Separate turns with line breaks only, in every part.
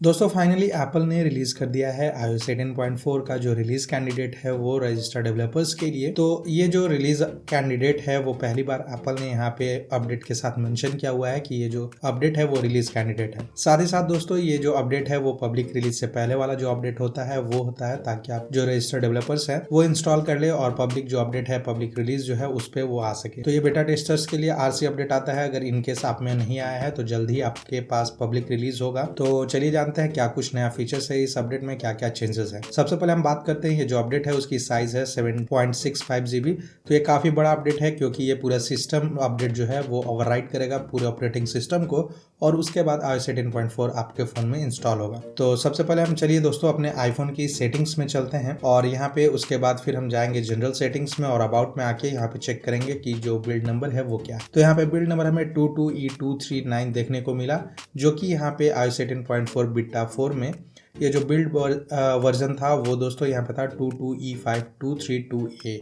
दोस्तों finally Apple ने release कर दिया है iOS 18.4 का जो रिलीज कैंडिडेट है वो रजिस्टर्ड डेवलपर्स के लिए। तो ये जो रिलीज कैंडिडेट है वो पहली बार एप्पल ने यहाँ पे अपडेट के साथ मेंशन किया हुआ है कि ये जो अपडेट है वो रिलीज कैंडिडेट है। साथ ही साथ दोस्तों ये जो अपडेट है वो पब्लिक रिलीज से पहले वाला जो अपडेट होता है वो होता है ताकि आप जो रजिस्टर्ड डेवलपर्स है वो इंस्टॉल कर ले और पब्लिक जो अपडेट है पब्लिक रिलीज जो है उस पर वो आ सके। तो ये बेटा टेस्टर्स के लिए आरसी अपडेट आता है। अगर इनकेस आप में नहीं आया है तो जल्द ही आपके पास पब्लिक रिलीज होगा। तो चलिए जानते हैं क्या कुछ नया फीचर्स है इस अपडेट में, क्या क्या चेंजेस है। सबसे पहले हम बात करते हैं ये जो अपडेट है उसकी साइज है 7.65 GB। तो ये काफी बड़ा अपडेट है क्योंकि ये पूरा सिस्टम अपडेट जो है वो ओवरराइट करेगा पूरे ऑपरेटिंग सिस्टम को और उसके बाद iOS 18.4 आपके फोन में इंस्टॉल होगा। तो सबसे पहले हम चलिए दोस्तों अपने आईफोन की सेटिंग्स में चलते हैं और यहाँ पे उसके बाद फिर हम जाएंगे जनरल सेटिंग्स में और अबाउट में आके यहाँ पे चेक करेंगे कि जो बिल्ड नंबर है वो क्या है। तो यहाँ पे बिल्ड नंबर हमें 22E239 देखने को मिला जो कि यहाँ पे iOS 18.4 बीटा 4 में ये जो बिल्ड वर्जन था वो दोस्तों यहाँ पे था 22E5232A।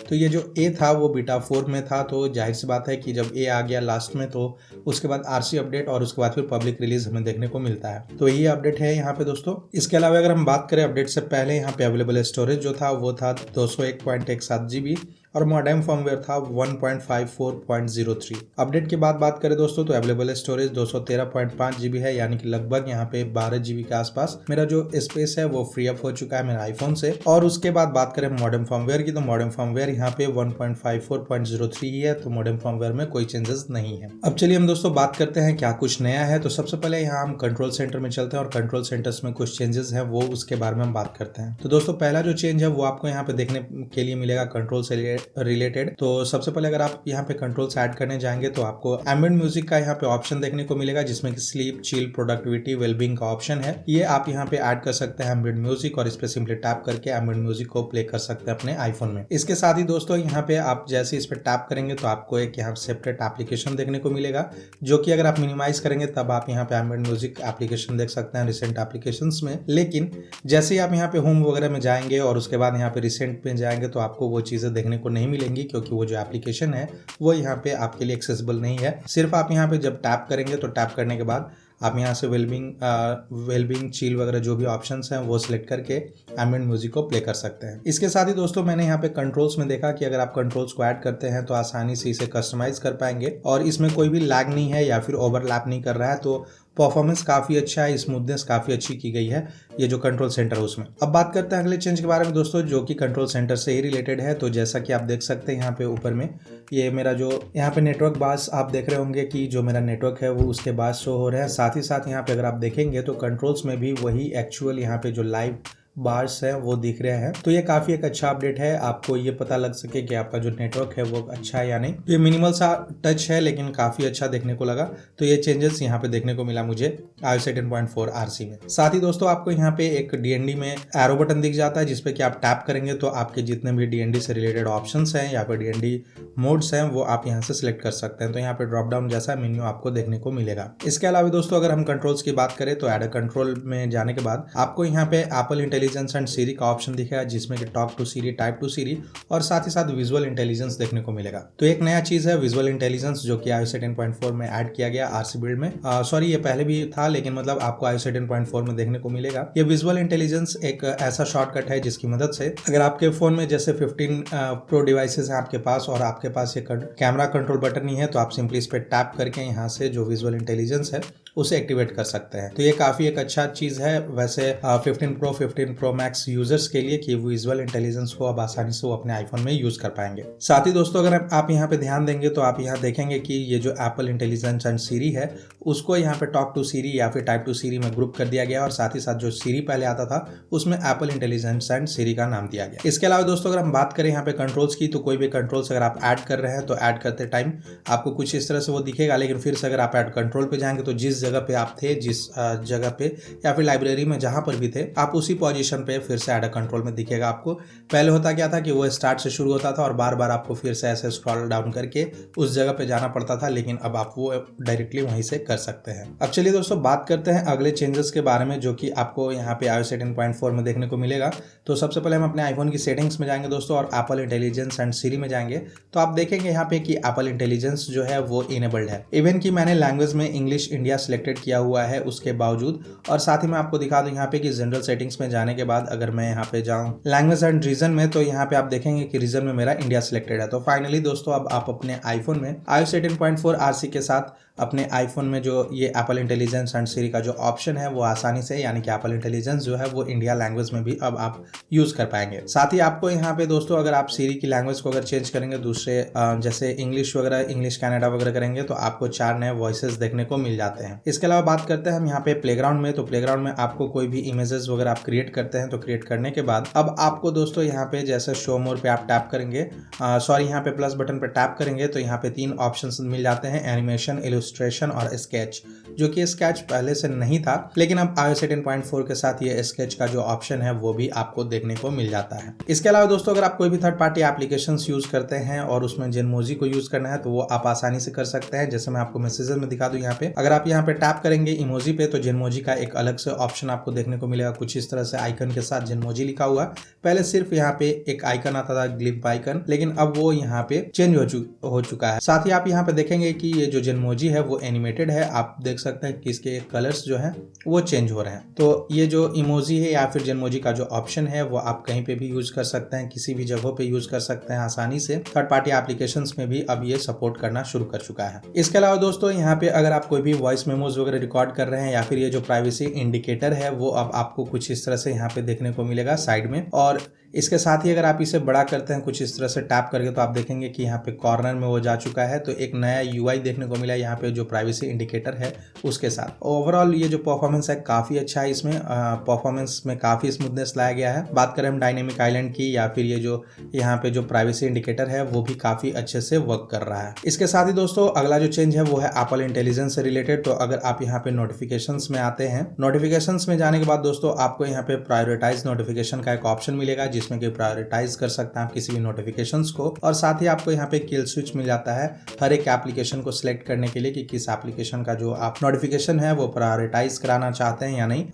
तो ये जो ए था वो बीटा 4 में था। तो जाहिर सी बात है कि जब ए आ गया लास्ट में तो उसके बाद आरसी अपडेट और उसके बाद फिर पब्लिक रिलीज हमें देखने को मिलता है। तो ये अपडेट है यहाँ पे दोस्तों। इसके अलावा अगर हम बात करें अपडेट से पहले यहाँ पे अवेलेबल स्टोरेज जो था वो था 201.17 GB और मॉडेम फर्मवेयर था 1.54.03। अपडेट के बाद बात करें दोस्तों तो अवेलेबल स्टोरेज 213.5 GB है, यानी कि लगभग यहाँ पे 12 GB के आसपास मेरा जो स्पेस है वो फ्री अप हो चुका है मेरे आईफोन से। और उसके बाद बात करें मॉडेम फर्मवेयर की तो मॉडेम फर्मवेयर यहाँ पे 1.54.03 ही है। तो मॉडेम फर्मवेयर में कोई चेंजेस नहीं है। अब चलिए हम दोस्तों बात करते हैं क्या कुछ नया है। तो सबसे पहले यहाँ हम कंट्रोल सेंटर में चलते हैं और कंट्रोल सेंटर्स में कुछ चेंजेस है वो उसके बारे में हम बात करते हैं। तो दोस्तों पहला जो चेंज है वो आपको यहाँ पे देखने के लिए मिलेगा कंट्रोल से रिलेटेड। तो सबसे पहले अगर आप यहाँ पे कंट्रोल्स ऐड करने जाएंगे तो आपको एम्बिएंट म्यूजिक का यहाँ पे ऑप्शन देखने को मिलेगा जिसमें कि स्लीप, चिल, प्रोडक्टिविटी, वेलबींग का ऑप्शन है। ये आप यहाँ पे ऐड कर सकते हैं एम्बिएंट म्यूजिक और इस पे सिंपली टैप करके एम्बिएंट म्यूजिक को प्ले कर सकते हैं अपने आईफोन में। इसके साथ ही दोस्तों यहाँ पे आप जैसे इस पे टैप करेंगे तो आपको एक यहाँ सेपरेट एप्लीकेशन देखने को मिलेगा जो कि अगर आप मिनिमाइज करेंगे तब आप यहाँ पे एम्बिएंट म्यूजिक एप्लीकेशन देख सकते हैं रिसेंट एप्लीकेशंस में। लेकिन जैसे ही आप यहाँ पे होम वगैरह में जाएंगे और उसके बाद यहाँ पे रिसेंट में जाएंगे तो आपको वो चीजें देखने को नहीं मिलेंगी क्योंकि वो जो एप्लीकेशन है वो यहाँ पे आपके लिए एक्सेसिबल नहीं है। सिर्फ आप यहाँ पे जब टैप करेंगे तो टैप करने के बाद आप यहाँ से वेलबींग चिल वगैरह जो भी ऑप्शंस हैं वो सिलेक्ट करके एम्बिएंट म्यूजिक को प्ले कर सकते हैं। इसके साथ ही दोस्तों मैंने यहाँ पे कंट्रोल्स में देखा कि अगर आप कंट्रोल्स को ऐड करते हैं तो आसानी से इसे कस्टमाइज कर पाएंगे और इसमें कोई भी लैग नहीं है या फिर ओवरलैप नहीं कर रहा है। तो परफॉर्मेंस काफी अच्छा है, स्मूथनेस काफी अच्छी की गई है ये जो कंट्रोल सेंटर है उसमें। अब बात करते हैं अगले चेंज के बारे में दोस्तों जो कि कंट्रोल सेंटर से ही रिलेटेड है। तो जैसा कि आप देख सकते हैं यहाँ पे ऊपर में ये मेरा जो यहाँ पे नेटवर्क बार्स आप देख रहे होंगे कि जो मेरा नेटवर्क है वो उसके बार्स शो हो रहे हैं। साथ ही साथ यहाँ पे अगर आप देखेंगे तो कंट्रोल्स में भी वही एक्चुअल यहाँ पे जो लाइव बार्स है वो दिख रहे हैं। तो ये काफी एक अच्छा अपडेट है, आपको ये पता लग सके कि आपका जो नेटवर्क है वो अच्छा है या नहीं। ये मिनिमल सा टच है लेकिन काफी अच्छा देखने को लगा। तो ये चेंजेस यहाँ पे देखने को मिला मुझे iOS 18.4 आरसी में। साथ ही दोस्तों आपको यहाँ पे एक डीएनडी में एरो बटन दिख जाता है जिसपे कि आप टैप करेंगे तो आपके जितने भी डीएनडी से रिलेटेड ऑप्शंस हैं या फिर डीएनडी मोड्स हैं वो आप यहाँ से सिलेक्ट कर सकते हैं। तो यहाँ पे ड्रॉप डाउन जैसा मेन्यू आपको देखने को मिलेगा। इसके अलावा दोस्तों अगर हम कंट्रोल्स की बात करें तो एड कंट्रोल में जाने के बाद आपको यहाँ पे एप्पल इंटेलिजेंस एंड सीरी का ऑप्शन दिखेगा जिसमें कि talk to Siri, type to Siri और साथ ही साथ विजुअल इंटेलिजेंस देखने को मिलेगा। तो एक नया चीज है विजुअल इंटेलिजेंस जो कि iOS 18.4 में ऐड किया गया आरसी बिल्ड में। सॉरी ये पहले भी था लेकिन मतलब आपको iOS 18.4 में देखने को मिलेगा। ये विजुअल इंटेलिजेंस एक ऐसा शॉर्टकट है जिसकी मदद से अगर आपके फोन में जैसे 15 प्रो डिवाइसेस हैं आपके पास और आपके पास ये कैमरा कंट्रोल बटन नहीं है तो आप सिंपली इस पे टैप करके यहाँ से जो विजुअल इंटेलिजेंस है उसे एक्टिवेट कर सकते हैं। तो ये काफी एक अच्छा चीज है वैसे 15 प्रो मैक्स यूजर्स के लिए कि विजुअल इंटेलिजेंस को अब आसानी से वो अपने आईफोन में यूज कर पाएंगे। साथ ही दोस्तों अगर आप यहाँ पे ध्यान देंगे तो आप यहाँ देखेंगे कि ये जो एप्पल इंटेलिजेंस एंड सीरी है उसको यहाँ पे टॉक टू सीरी या फिर टाइप टू सीरी में ग्रुप कर दिया गया और साथ ही साथ जो सीरी पहले आता था उसमें एप्पल इंटेलिजेंस एंड सीरी का नाम दिया गया। इसके अलावा दोस्तों अगर हम बात करें यहाँ पे कंट्रोल्स की तो कोई भी कंट्रोल्स अगर आप ऐड कर रहे हैं तो ऐड करते टाइम आपको कुछ इस तरह से वो दिखेगा, लेकिन फिर से अगर आप ऐड कंट्रोल पे जाएंगे तो जिस जगह पे आप थे, जिस जगह पे या फिर लाइब्रेरी में जहां पर भी थे आप उसी पोजीशन पे फिर से ऐड कंट्रोल में दिखेगा आपको। पहले होता क्या था कि वो स्टार्ट से शुरू होता था और बार बार आपको फिर से ऐसे स्क्रॉल डाउन करके उस जगह पे जाना पड़ता था, लेकिन अब आप वो डायरेक्टली वहीं से कर सकते हैं। अब चलिए दोस्तों बात करते हैं अगले चेंजेस के बारे में जो कि आपको यहाँ पे iOS 18.4 में देखने को मिलेगा। तो सबसे पहले हम अपने आईफोन की सेटिंग्स में जाएंगे दोस्तों और एप्पल इंटेलिजेंस एंड सीरी में जाएंगे तो आप देखेंगे यहाँ पे कि एप्पल इंटेलिजेंस जो है वो इनेबल्ड है। इवन कि मैंने लैंग्वेज में इंग्लिश इंडिया सिलेक्टेड किया हुआ है उसके बावजूद। और साथ ही मैं आपको दिखा दूं यहाँ पे कि जनरल सेटिंग्स में जाने के बाद अगर मैं यहाँ पे जाऊँ लैंग्वेज एंड रीजन में, तो यहाँ पे आप देखेंगे कि रीजन में मेरा इंडिया सिलेक्टेड है। तो फाइनली दोस्तों अब आप अपने आईफोन में iOS 18.4 RC के साथ अपने आईफोन में जो ये एप्पल इंटेलिजेंस एंड सीरी का जो ऑप्शन है वो आसानी से, यानी कि एप्पल इंटेलिजेंस जो है वो इंडिया लैंग्वेज में भी अब आप यूज कर पाएंगे। साथ ही आपको यहाँ पे दोस्तों अगर आप सीरी की लैंग्वेज को अगर चेंज करेंगे दूसरे जैसे इंग्लिश वगैरह, इंग्लिश कनाडा वगैरह करेंगे तो आपको 4 नए वॉइसेस देखने को मिल जाते हैं। इसके अलावा बात करते हैं हम यहाँ पे प्लेग्राउंड में। तो प्लेग्राउंड में आपको कोई भी इमेजेस वगैरह आप क्रिएट करते हैं तो क्रिएट करने के बाद अब आपको दोस्तों यहाँ पे जैसे शो मोर पे आप टैप करेंगे, सॉरी यहाँ पे प्लस बटन पे टैप करेंगे तो यहाँ पे 3 ऑप्शंस मिल जाते हैं, एनिमेशन, इलस्ट्रेशन और स्केच। जो कि स्केच पहले से नहीं था, लेकिन अब iOS 18.4 के साथ ये स्केच का जो ऑप्शन है वो भी आपको देखने को मिल जाता है। इसके अलावा दोस्तों अगर आप कोई भी थर्ड पार्टी एप्लीकेशंस यूज करते हैं और उसमें जेनमोजी को यूज करना है तो वो आप आसानी से कर सकते हैं। जैसे मैं आपको मैसेजेस में दिखा दूं, यहाँ पे अगर आप यहाँ पे टैप करेंगे इमोजी पे तो जेनमोजी का एक अलग से ऑप्शन आपको देखने को मिलेगा, कुछ इस तरह से आइकन के साथ जेनमोजी लिखा हुआ। पहले सिर्फ यहाँ पे एक आइकन आता था, ग्लिम्प आइकन, लेकिन अब वो यहाँ पे चेंज हो चुका है। साथ ही आप यहाँ पे देखेंगे कि ये जो जेनमोजी है वो एनिमेटेड है। आप देख सकते हैं कि इसके कलर्स जो हैं वो चेंज हो रहे हैं। तो ये जो इमोजी है या फिर जेनमोजी का जो ऑप्शन है वो आप कहीं पे भी यूज कर सकते हैं, किसी भी जगह पे यूज कर सकते हैं आसानी से। थर्ड पार्टी एप्लीकेशंस में भी अब ये सपोर्ट करना शुरू कर चुका है। इसके अलावा दोस्तों यहाँ पे अगर आप कोई भी वॉइस मेमोज वगैरह रिकॉर्ड कर रहे हैं या फिर ये जो प्राइवेसी इंडिकेटर है वो अब आपको कुछ इस तरह से यहाँ पे देखने को मिलेगा साइड में। और इसके साथ ही अगर आप इसे बड़ा करते हैं कुछ इस तरह से टैप करके तो आप देखेंगे कि यहाँ पे कॉर्नर में वो जा चुका है। तो एक नया UI देखने को मिला यहाँ पे जो प्राइवेसी इंडिकेटर है उसके साथ। ओवरऑल ये जो परफॉर्मेंस है काफी अच्छा है, इसमें परफॉर्मेंस में काफी स्मूथनेस लाया गया है। बात करें हम डायनेमिक आइलैंड की या फिर ये जो यहाँ पे जो प्राइवेसी इंडिकेटर है वो भी काफी अच्छे से वर्क कर रहा है। इसके साथ ही दोस्तों अगला जो चेंज है वो है एप्पल इंटेलिजेंस से रिलेटेड। तो अगर आप यहाँ पे नोटिफिकेशंस में आते हैं, नोटिफिकेशंस में जाने के बाद दोस्तों आपको यहाँ पे प्रायोरिटाइज नोटिफिकेशन का एक ऑप्शन मिलेगा जिसमें कि प्रायोरिटाइज कर सकते हैं आप किसी भी नोटिफिकेशंस को। और साथ ही आपको यहाँ पे किल स्विच मिल जाता है हर एक एप्लीकेशन को सिलेक्ट करने के लिए कि किस एप्लीकेशन का जो आप नोटिफिकेशन है वो प्रायोरिटाइज कराना चाहते हैं या नहीं,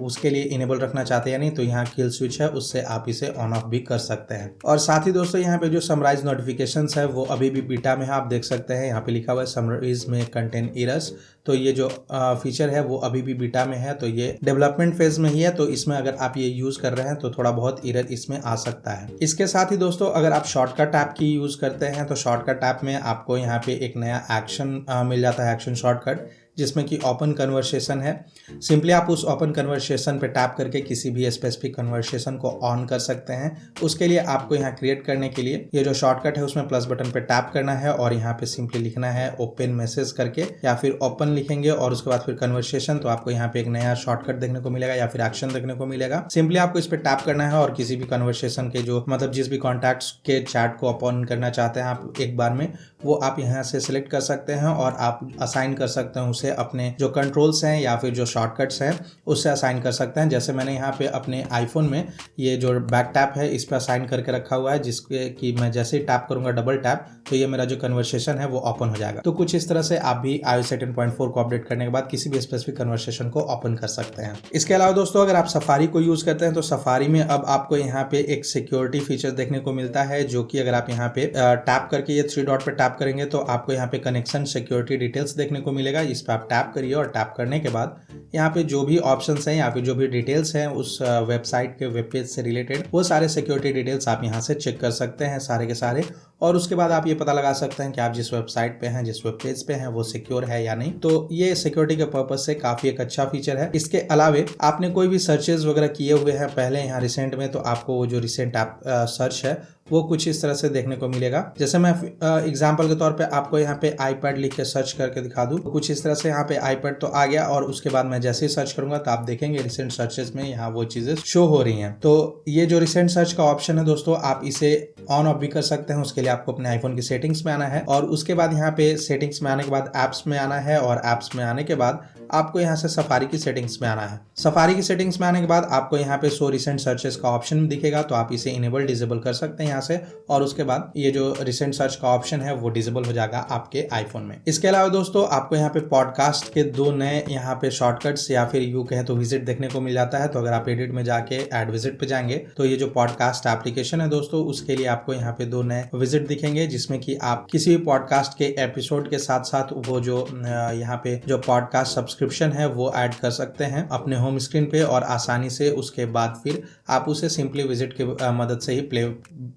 उसके लिए इनेबल रखना चाहते हैं या नहीं। तो यहाँ किल स्विच है, उससे आप इसे ऑन ऑफ भी कर सकते हैं। और साथ ही दोस्तों यहाँ पे जो समराइज नोटिफिकेशंस है वो अभी भी बीटा में है, आप देख सकते हैं यहाँ पे लिखा हुआ है समराइज में कंटेन एरर्स। तो ये जो फीचर है वो अभी भी बीटा में है, तो ये डेवलपमेंट फेज में ही है। तो इसमें अगर आप ये यूज कर रहे हैं तो थोड़ा बहुत एरर इसमें आ सकता है। इसके साथ ही दोस्तों अगर आप शॉर्टकट ऐप की यूज करते हैं तो शॉर्टकट ऐप में आपको यहाँ पे एक नया एक्शन मिल जाता है, एक्शन शॉर्टकट, जिसमें कि ओपन कन्वर्सेशन है। सिंपली आप उस ओपन कन्वर्सेशन पे टैप करके किसी भी स्पेसिफिक कन्वर्सेशन को ऑन कर सकते हैं। उसके लिए आपको यहाँ क्रिएट करने के लिए ये जो शॉर्टकट है उसमें प्लस बटन पे टैप करना है और यहाँ पे सिंपली लिखना है ओपन मैसेज करके, या फिर ओपन लिखेंगे और उसके बाद फिर कन्वर्सेशन। तो आपको यहाँ पे एक नया शॉर्टकट देखने को मिलेगा या फिर एक्शन देखने को मिलेगा। सिंपली आपको इस पे टैप करना है और किसी भी कन्वर्सेशन के जो मतलब जिस भी कॉन्टैक्ट्स के चैट को ओपन करना चाहते हैं आप एक बार में, वो आप यहाँ से सिलेक्ट कर सकते हैं और आप असाइन कर सकते हैं उसे अपने जो कंट्रोल्स हैं या फिर जो शॉर्टकट्स हैं उससे असाइन कर सकते हैं। जैसे मैंने यहाँ पे अपने आईफोन में ये जो बैक टैप है इस पर असाइन करके रखा हुआ है, जिसके कि मैं जैसे ही टैप करूंगा डबल टैप तो ये मेरा जो कन्वर्सेशन है वो ओपन हो जाएगा। तो कुछ इस तरह से आप भी iOS 18.4 को अपडेट करने के बाद किसी भी स्पेसिफिक कन्वर्सेशन को ओपन कर सकते हैं। इसके अलावा दोस्तों अगर आप सफारी को यूज करते हैं तो सफारी में अब आपको यहाँ पे एक सिक्योरिटी फीचर देखने को मिलता है, जो कि अगर आप यहाँ पे टैप करके ये 3 डॉट पे टैप करेंगे तो आपको यहाँ पे कनेक्शन सिक्योरिटी डिटेल्स देखने को मिलेगा। इस पर आप टैप करिए और टैप करने के बाद यहाँ पे जो भी ऑप्शंस हैं या फिर जो भी डिटेल्स हैं उस वेबसाइट के वेब पेज से रिलेटेड वो सारे सिक्योरिटी डिटेल्स आप यहाँ से चेक कर सकते हैं सारे के सारे। और उसके बाद आप ये पता लगा सकते हैं कि आप जिस वेबसाइट पे हैं, जिस वेब पेज पे हैं वो सिक्योर है या नहीं। तो ये सिक्योरिटी के पर्पज से काफी एक अच्छा फीचर है। इसके अलावे आपने कोई भी सर्चेज वगैरह किए हुए हैं पहले यहाँ रिसेंट में, तो आपको वो जो रिसेंट ऐप सर्च है वो कुछ इस तरह से देखने को मिलेगा। जैसे मैं एग्जांपल के तौर पे आपको यहाँ पे आईपैड लिख के सर्च करके दिखा दूं, तो कुछ इस तरह से यहाँ पे आईपैड तो आ गया और उसके बाद मैं जैसे ही सर्च करूंगा तो आप देखेंगे रिसेंट सर्चेस में यहाँ वो चीजें शो हो रही हैं। तो ये जो रिसेंट सर्च का ऑप्शन है दोस्तों आप इसे ऑन ऑफ भी कर सकते हैं। उसके लिए आपको अपने आईफोन की सेटिंग्स में आना है और उसके बाद यहाँ पे सेटिंग्स में आने के बाद एप्स में आना है और एप्स में आने के बाद आपको यहाँ से सफारी की सेटिंग्स में आना है। सफारी की सेटिंग्स में आने के बाद आपको यहाँ पे शो रिसेंट सर्चेस का ऑप्शन दिखेगा, तो आप इसे इनेबल डिसेबल कर सकते हैं यहाँ से और उसके बाद ये जो रिसेंट सर्च का ऑप्शन है वो डिसेबल हो जाएगा आपके आईफोन में। इसके अलावा दोस्तों आपको यहाँ पे पॉडकास्ट के 2 नए यहाँ पे शॉर्टकट्स या फिर यूं कहें तो विजिट देखने को मिल जाता है। तो अगर आप एडिट में जाके ऐड विजिट पे जाएंगे तो ये जो पॉडकास्ट एप्लीकेशन है दोस्तों उसके लिए आपको यहाँ पे 2 नए विजिट विजिट दिखेंगे, जिसमें कि आप किसी भी पॉडकास्ट के एपिसोड के साथ साथ वो जो यहाँ पे जो पॉडकास्ट सब्सक्रिप्शन है वो ऐड कर सकते हैं अपने होम स्क्रीन पे, और आसानी से उसके बाद फिर आप उसे सिंपली विजिट की मदद से ही प्ले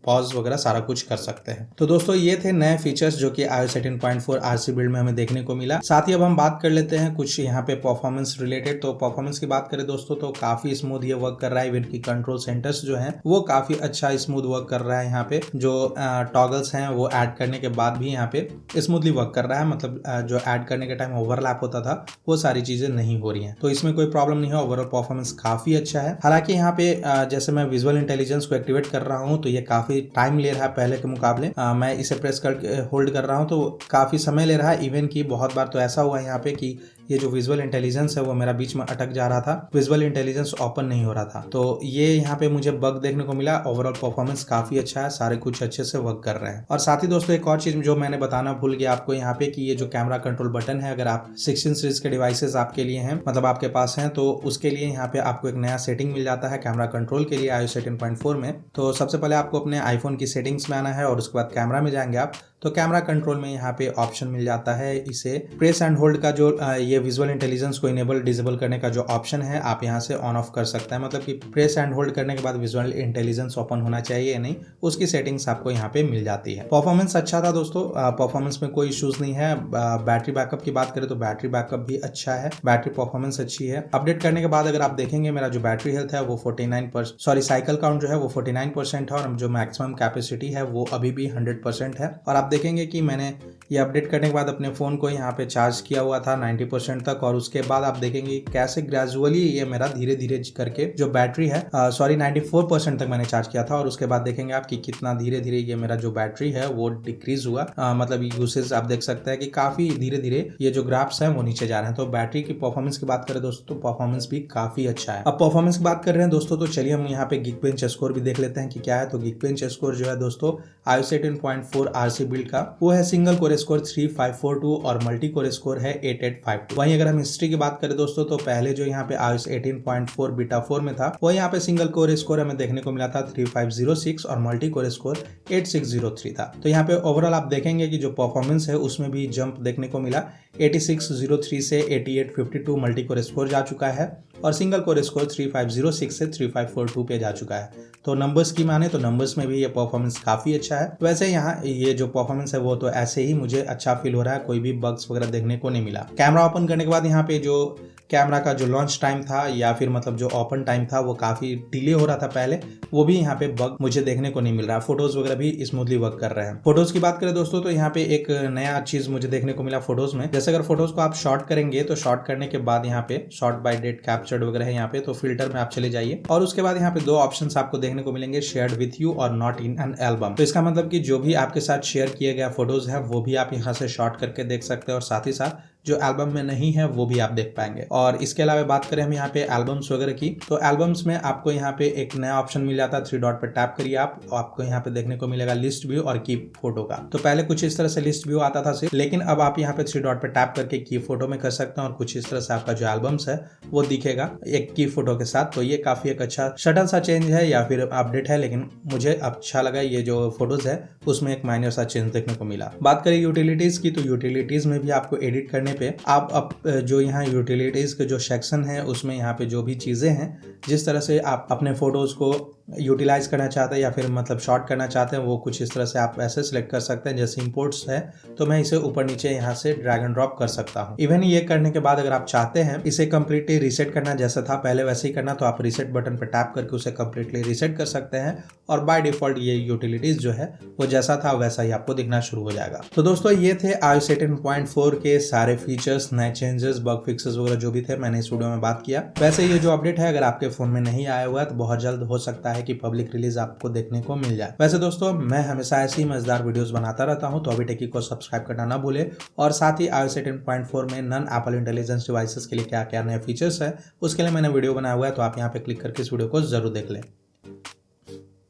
पॉज वगैरह सारा कुछ कर सकते हैं। तो दोस्तों ये थे नए फीचर्स जो कि iOS 18.4 RC बिल्ड में हमें देखने को मिला। साथ ही अब हम बात कर लेते हैं कुछ यहाँ पे परफॉर्मेंस रिलेटेड। तो परफॉर्मेंस की बात करें दोस्तों तो काफी स्मूथ ये वर्क कर रहा है। इवन की कंट्रोल सेंटर्स जो है वो काफी अच्छा स्मूथ वर्क कर रहा है। यहाँ पे जो टॉगल्स हैं वो ऐड करने के बाद भी यहाँ पे स्मूथली वर्क कर रहा है, मतलब जो ऐड करने के टाइम ओवरलैप होता था वो सारी चीजें नहीं हो रही हैं, तो इसमें कोई प्रॉब्लम नहीं है। ओवरऑल परफॉर्मेंस काफी अच्छा है। हालांकि यहाँ पे जैसे मैं विजुअल इंटेलिजेंस को एक्टिवेट कर रहा हूँ तो ये काफी टाइम ले रहा है पहले के मुकाबले। मैं इसे प्रेस करके होल्ड कर रहा हूँ तो काफी समय ले रहा है। इवन की बहुत बार तो ऐसा हुआ यहाँ पे कि ये जो विजुअल इंटेलिजेंस है वो मेरा बीच में अटक जा रहा था, विजुअल इंटेलिजेंस ओपन नहीं हो रहा था, तो ये यहाँ पे मुझे बग देखने को मिला। ओवरऑल परफॉर्मेंस काफी अच्छा है, सारे कुछ अच्छे से वर्क कर रहे हैं। और साथ ही दोस्तों एक और चीज जो मैंने बताना भूल गया आपको यहाँ पे कि ये जो कैमरा कंट्रोल बटन है, अगर आप 16 सीरीज के डिवाइसेस आपके लिए हैं, मतलब आपके पास हैं, तो उसके लिए यहाँ पे आपको एक नया सेटिंग मिल जाता है कैमरा कंट्रोल के लिए iOS 18.4 में। तो सबसे पहले आपको अपने आईफोन की सेटिंग्स में आना है और उसके बाद कैमरा में जाएंगे आप, तो कैमरा कंट्रोल में यहाँ पे ऑप्शन मिल जाता है इसे प्रेस एंड होल्ड का, जो ये विजुअल इंटेलिजेंस को इनेबल डिसेबल करने का जो ऑप्शन है आप यहाँ से ऑन ऑफ कर सकते हैं। मतलब कि प्रेस एंड होल्ड करने के बाद विजुअल इंटेलिजेंस ओपन होना चाहिए या नहीं, उसकी सेटिंग्स आपको यहाँ पे मिल जाती है। परफॉर्मेंस अच्छा था दोस्तों, परफॉर्मेंस में कोई इश्यूज नहीं है। बैटरी बैकअप की बात करें तो बैटरी बैकअप भी अच्छा है, बैटरी परफॉर्मेंस अच्छी है। अपडेट करने के बाद अगर आप देखेंगे मेरा जो बैटरी हेल्थ है वो 49%, साइकिल काउंट जो है वो 49% है, और जो मैक्सिमम कैपेसिटी है वो अभी भी 100% है। और आप देखेंगे कि मैंने ये अपडेट करने के बाद अपने फोन को यहाँ पे चार्ज किया हुआ था 90% तक, और उसके बाद आप देखेंगे कैसे ग्रेजुअली ये मेरा धीरे धीरे करके जो बैटरी है 94% तक मैंने चार्ज किया था, और उसके बाद देखेंगे आप कि कितना धीरे धीरे ये मेरा जो बैटरी है वो डिक्रीज हुआ। मतलब यूसेज आप देख सकते हैं कि काफी धीरे धीरे ये जो ग्राफ्स हैं वो नीचे जा रहे हैं। तो बैटरी की परफॉर्मेंस की बात करें दोस्तों तो परफॉर्मेंस भी काफी अच्छा है। अब परफॉर्मेंस की बात कर रहे हैं दोस्तों तो चलिए हम यहाँ पे Geekbench स्कोर भी देख लेते हैं कि क्या है। तो Geekbench स्कोर जो है दोस्तों iOS 18.4 RC बिल्ड का वो है सिंगल कोर स्कोर 3542 और मल्टी कोर स्कोर है 8852। वहीं अगर हम हिस्ट्री की बात करें दोस्तों तो पहले जो यहाँ पे iOS 18.4 बीटा 4 में था वो यहाँ पे सिंगल कोर स्कोर हमें देखने को मिला था 3506 और मल्टी कोर स्कोर 8603 था। तो यहाँ पे ओवरऑल आप देखेंगे कि जो परफॉर्मेंस है उसमें भी जंप देखने को मिला, 8603 से 8852 मल्टी कोर स्कोर जा चुका है, और सिंगल कोर स्कोर 3506 से 3542 पे जा चुका है। तो नंबर्स की माने तो नंबर्स में भी ये परफॉर्मेंस काफी अच्छा है। वैसे यहाँ ये जो परफॉर्मेंस है वो तो ऐसे ही मुझे अच्छा फील हो रहा है, कोई भी बग्स वगैरह देखने को नहीं मिला। कैमरा ओपन करने के बाद यहाँ पे जो कैमरा का जो लॉन्च टाइम था या फिर मतलब जो ओपन टाइम था वो काफी डिले हो रहा था पहले, वो भी यहाँ पे बग मुझे देखने को नहीं मिल रहा। फोटोज वगैरह भी स्मूथली वर्क कर रहे हैं। फोटोज की बात करें दोस्तों तो यहाँ पे एक नया चीज मुझे देखने को मिला फोटोज में। जैसे अगर फोटोज को आप शॉर्ट करेंगे तो शॉर्ट करने के बाद यहाँ पे शॉर्ट बाय डेट कैप्चर्ड वगैरह है यहाँ पे, तो फिल्टर में आप चले जाइए और उसके बाद यहाँ पे दो ऑप्शंस आपको देखने को मिलेंगे, शेयर्ड विथ यू और नॉट इन एन एल्बम। तो इसका मतलब कि जो भी आपके साथ शेयर किए गए फोटोज है वो भी आप यहाँ से शॉर्ट करके देख सकते हैं, और साथ ही साथ जो एल्बम में नहीं है वो भी आप देख पाएंगे। और इसके अलावा बात करें हम यहाँ पे एल्बम्स वगैरह की, तो एल्बम्स में आपको यहाँ पे एक नया ऑप्शन मिल जाता है, 3 डॉट पे टैप करिए आप, आपको यहाँ पे देखने को मिलेगा लिस्ट व्यू और कीप फोटो का। तो पहले कुछ इस तरह से लिस्ट व्यू आता था सिर्फ, लेकिन अब आप यहाँ पे 3 डॉट पे टैप करके कीप फोटो में कर सकते हैं, और कुछ इस तरह से आपका जो एल्बम्स है वो दिखेगा एक कीप फोटो के साथ। तो ये काफी एक अच्छा शटल सा चेंज है या फिर अपडेट है, लेकिन मुझे अच्छा लगा। ये जो फोटोज है उसमें एक माइनर सा चेंज देखने को मिला। बात करें यूटिलिटीज की, तो यूटिलिटीज में भी आपको एडिट करने पे आप जो यहाँ यूटिलिटीज के जो सेक्शन है उसमें यहाँ पे जो भी चीजें हैं, जिस तरह से आप अपने फोटोज को यूटिलाइज करना चाहते हैं या फिर मतलब शॉर्ट करना चाहते हैं, वो कुछ इस तरह से आप ऐसे सिलेक्ट कर सकते हैं। जैसे इंपोर्ट्स है तो मैं इसे ऊपर नीचे यहाँ से ड्रैग एंड ड्रॉप कर सकता हूँ। इवन ये करने के बाद अगर आप चाहते हैं इसे कंप्लीटली रीसेट करना, जैसा था पहले वैसे ही करना, तो आप रीसेट बटन पर टैप करके उसे कंप्लीटली रीसेट कर सकते हैं, और बाय डिफॉल्ट ये यूटिलिटीज जो है वो जैसा था वैसा ही आपको दिखना शुरू हो जाएगा। तो दोस्तों ये थे iOS 18.4 के सारे फीचर्स, नए चेंजेस, बग फिक्सेस वगैरह जो भी थे मैंने इस वीडियो में बात किया। वैसे ये जो अपडेट है अगर आपके फोन में नहीं आया हुआ है तो बहुत जल्द हो सकता है कि पब्लिक रिलीज आपको देखने को मिल जाए। वैसे दोस्तों मैं हमेशा ऐसी मजेदार वीडियोस बनाता रहता हूं, तो अभी टेकी को सब्सक्राइब करना ना भूले, और साथ ही iOS 18.4 में नॉन एप्पल इंटेलिजेंस डिवाइसेस के लिए क्या क्या नए फीचर्स है उसके लिए मैंने वीडियो बनाया हुआ है, तो आप यहाँ पे क्लिक करके इस वीडियो को जरूर देख लें।